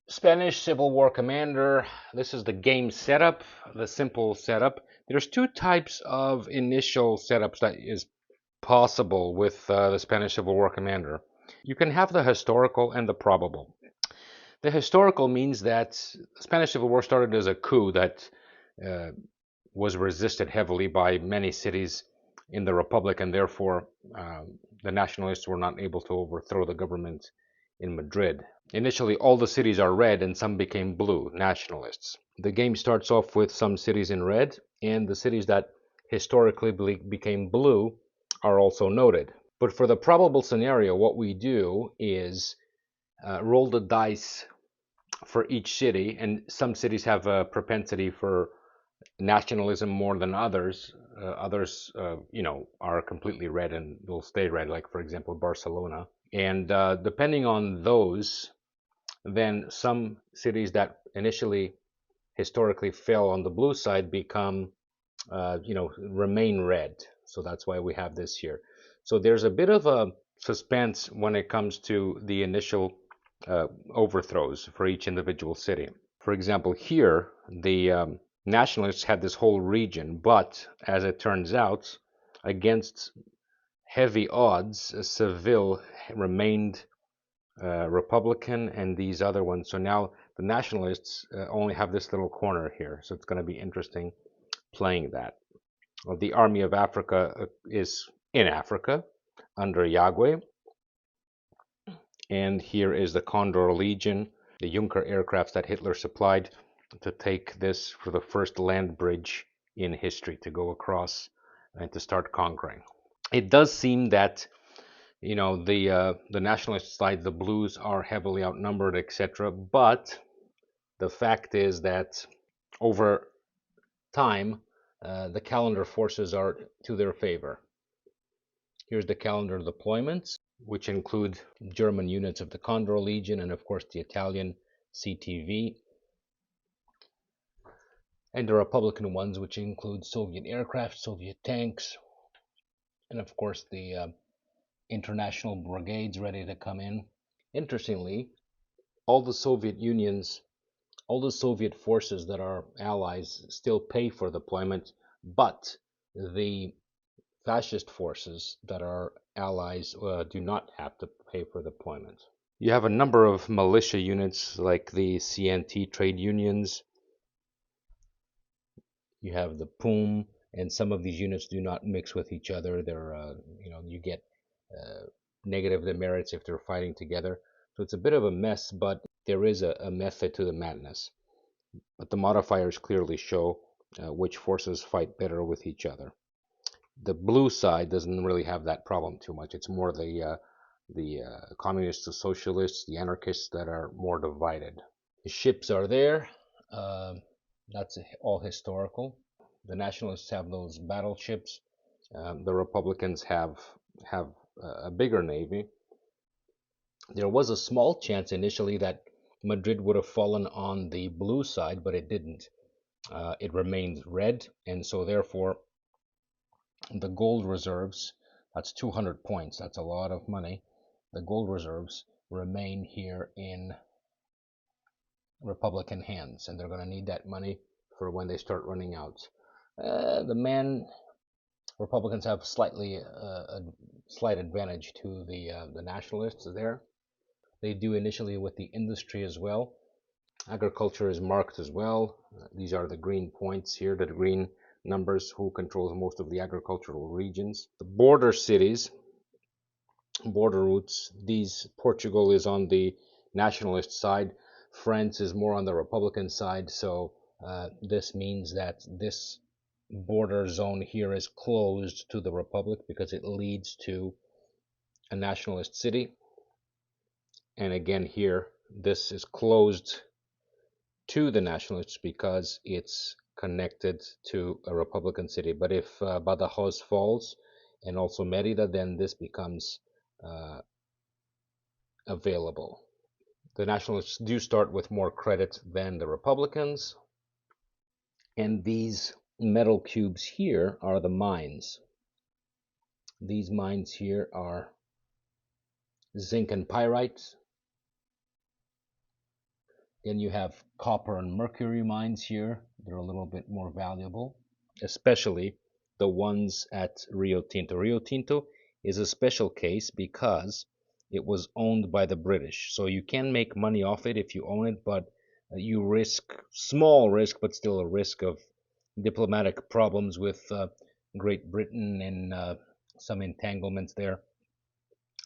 Spanish Civil War Commander. This is the game setup, the simple setup. There's two types of initial setups that is possible with the Spanish Civil War Commander. You can have the historical and the probable. The historical means that the Spanish Civil War started as a coup that uh, was resisted heavily by many cities in the Republic, and therefore the nationalists were not able to overthrow the government in Madrid. Initially, all the cities are red and some became blue, nationalists. The game starts off with some cities in red, and the cities that historically became blue are also noted. But for the probable scenario, what we do is roll the dice for each city, and some cities have a propensity for nationalism more than others. Others, are completely red and will stay red, like for example Barcelona. And depending on those, then some cities that initially historically fell on the blue side become, remain red. So that's why we have this here. So there's a bit of a suspense when it comes to the initial overthrows for each individual city. For example, here, the nationalists had this whole region, but as it turns out, against heavy odds, Seville remained Republican and these other ones. So now the nationalists only have this little corner here. So it's going to be interesting playing that. Well, the Army of Africa is in Africa under Yagüe. And here is the Condor Legion, the Junker aircrafts that Hitler supplied to take this for the first land bridge in history to go across and to start conquering. It does seem that the nationalist side, the blues are heavily outnumbered, etc. But the fact is that over time, the calendar forces are to their favor. Here's the calendar deployments, which include German units of the Condor Legion and, of course, the Italian CTV, and the Republican ones, which include Soviet aircraft, Soviet tanks, and, of course, the international brigades ready to come in. Interestingly, all the Soviet forces that are allies still pay for deployment, but the fascist forces that are allies do not have to pay for deployment. You have a number of militia units like the CNT trade unions. You have the PUM, and some of these units do not mix with each other. You get negative demerits if they're fighting together. So it's a bit of a mess, but there is a method to the madness. But the modifiers clearly show which forces fight better with each other. The blue side doesn't really have that problem too much. It's more the communists, the socialists, the anarchists that are more divided. The ships are there. That's all historical. The nationalists have those battleships. The Republicans have a bigger navy. There was a small chance initially that Madrid would have fallen on the blue side, but it didn't. It remained red, and so therefore the gold reserves, that's 200 points, that's a lot of money. The gold reserves remain here in Republican hands, and they're going to need that money for when they start running out. Republicans have a slight advantage to the nationalists there. They do initially with the industry as well. Agriculture is marked as well. These are the green points here, the green numbers, who controls most of the agricultural regions. The border cities, border routes, Portugal is on the nationalist side. France is more on the Republican side. So this means that this border zone here is closed to the Republic because it leads to a nationalist city. And again here, this is closed to the nationalists because it's connected to a Republican city. But if Badajoz falls and also Merida, then this becomes available. The nationalists do start with more credit than the Republicans. And these metal cubes here are the mines. These mines here are zinc and pyrite. Then you have copper and mercury mines here. They're a little bit more valuable, especially the ones at Rio Tinto. Rio Tinto is a special case because it was owned by the British. So you can make money off it if you own it, but you risk, small risk, but still a risk of diplomatic problems with Great Britain and some entanglements there.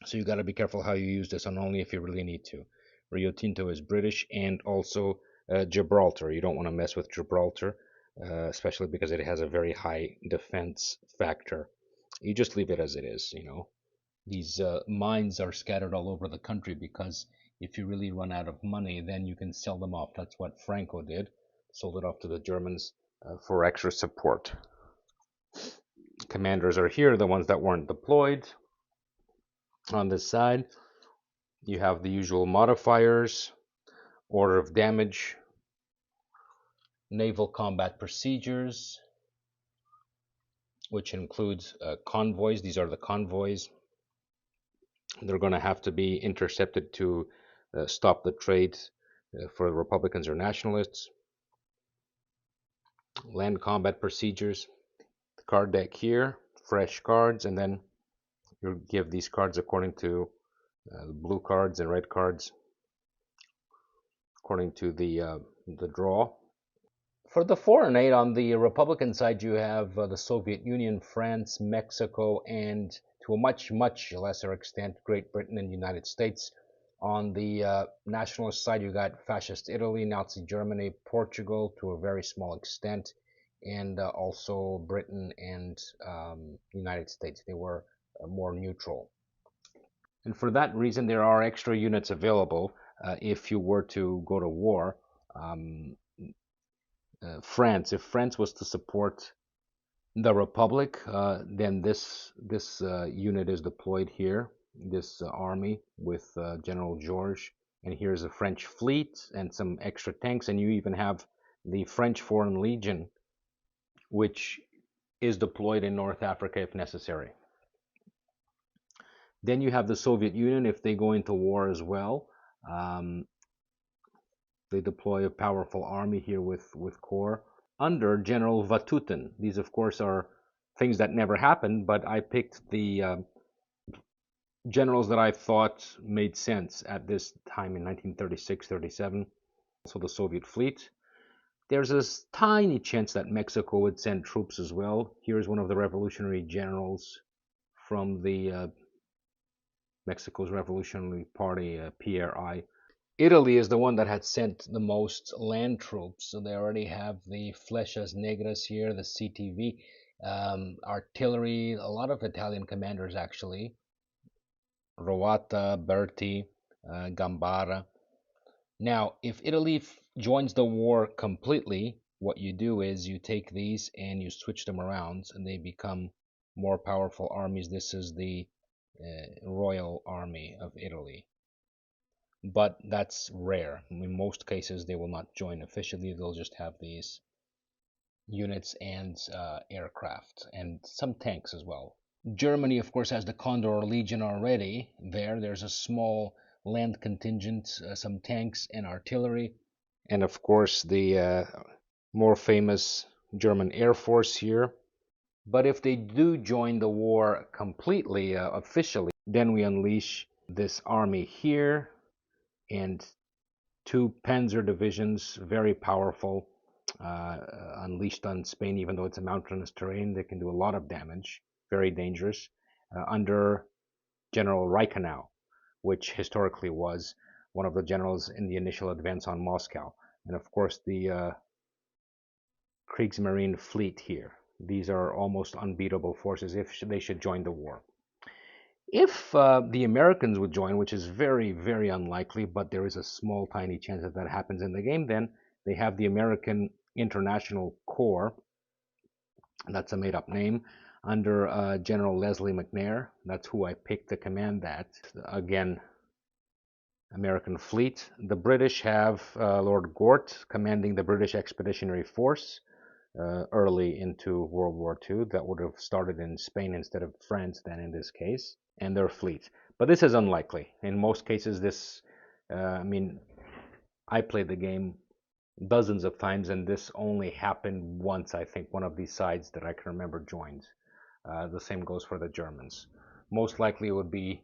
So you got to be careful how you use this, and only if you really need to. Rio Tinto is British, and also Gibraltar. You don't want to mess with Gibraltar, especially because it has a very high defense factor. You just leave it as it is, you know. These mines are scattered all over the country because if you really run out of money, then you can sell them off. That's what Franco did, sold it off to the Germans for extra support. Commanders are here, the ones that weren't deployed. On this side, you have the usual modifiers, order of damage, naval combat procedures, which includes convoys. These are the convoys. They're going to have to be intercepted to stop the trade for Republicans or nationalists. Land combat procedures. The card deck here, fresh cards, and then you give these cards according to the blue cards and red cards according to the draw. For the foreign aid, on the Republican side, you have the Soviet Union, France, Mexico, and to a much, much lesser extent, Great Britain and the United States. On the nationalist side, you got fascist Italy, Nazi Germany, Portugal to a very small extent, and also Britain and United States. They were more neutral. And for that reason, there are extra units available if you were to go to war. France, if France was to support the Republic, then this unit is deployed here, this army with General Georges, and here's a French fleet and some extra tanks, and you even have the French Foreign Legion, which is deployed in North Africa if necessary. Then you have the Soviet Union if they go into war as well. They deploy a powerful army here with corps under General Vatutin. These, of course, are things that never happened, but I picked the generals that I thought made sense at this time in 1936-37. Also the Soviet fleet. There's a tiny chance that Mexico would send troops as well. Here's one of the revolutionary generals from the Mexico's Revolutionary Party, PRI. Italy is the one that had sent the most land troops, so they already have the Flechas Negras here, the CTV, artillery, a lot of Italian commanders actually, Roata, Berti, Gambara. Now, if Italy joins the war completely, what you do is you take these and you switch them around, and they become more powerful armies. This is the Royal Army of Italy. But that's rare. In most cases, they will not join officially. They'll just have these units and aircraft and some tanks as well. Germany, of course, has the Condor Legion already there. There's a small land contingent, some tanks and artillery. And of course, the more famous German Air Force here. But if they do join the war completely, officially, then we unleash this army here and two panzer divisions, very powerful, unleashed on Spain, even though it's a mountainous terrain. They can do a lot of damage, very dangerous, under General Reichenau, which historically was one of the generals in the initial advance on Moscow. And of course, the Kriegsmarine fleet here. These are almost unbeatable forces if they should join the war. If the Americans would join, which is very, very unlikely, but there is a small, tiny chance that that happens in the game, then they have the American International Corps. That's a made-up name, under General Leslie McNair. That's who I picked to command that. Again, American fleet. The British have Lord Gort commanding the British Expeditionary Force early into World War II. That would have started in Spain instead of France then in this case, and their fleet. But this is unlikely. In most cases, this, I I played the game dozens of times, and this only happened once. I think one of these sides that I can remember joined. The same goes for the Germans. Most likely it would be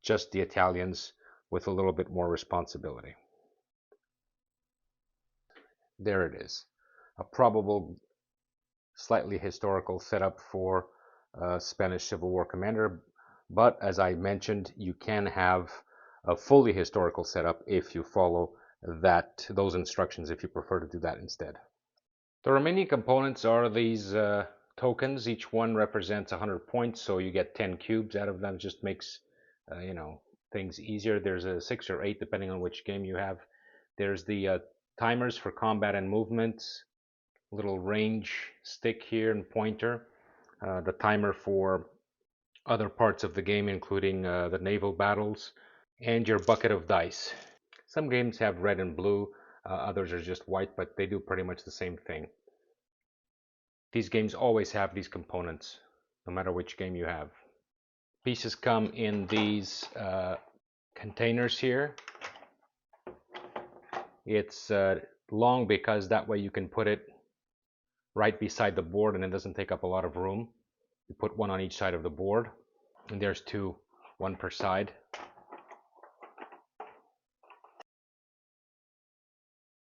just the Italians with a little bit more responsibility. There it is. A probable, slightly historical setup for Spanish Civil War commander. But as I mentioned, you can have a fully historical setup if you follow those instructions, if you prefer to do that instead. The remaining components are these tokens. Each one represents 100 points, so you get 10 cubes out of them. It just makes things easier. There's a 6 or 8 depending on which game you have. There's the timers for combat and movements, little range stick here and pointer, the timer for other parts of the game, including the naval battles, and your bucket of dice. Some games have red and blue, others are just white, but they do pretty much the same thing. These games always have these components, no matter which game you have. Pieces come in these containers here. It's long because that way you can put it right beside the board and it doesn't take up a lot of room. You put one on each side of the board, and there's two, one per side.